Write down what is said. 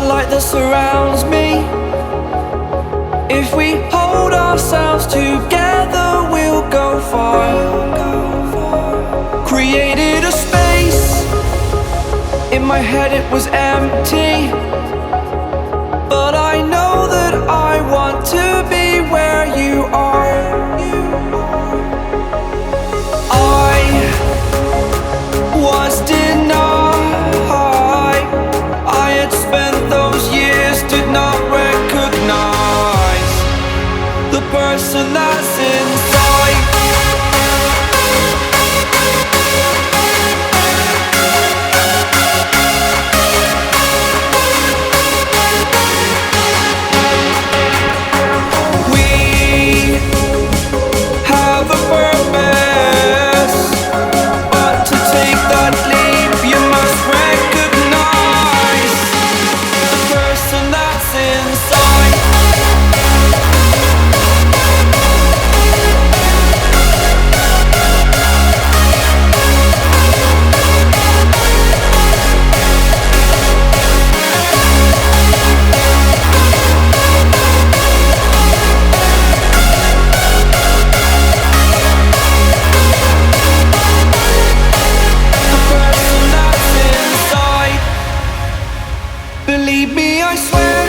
light that surrounds me. If we hold ourselves together, we'll go far. Created a space. In my head it was empty, but I know that I want to be where you are. I was denied. I had spent those years, did not recognize the person that's inside. We have a purpose, but to take that leap you must recognize the person that's inside. Believe me, I swear,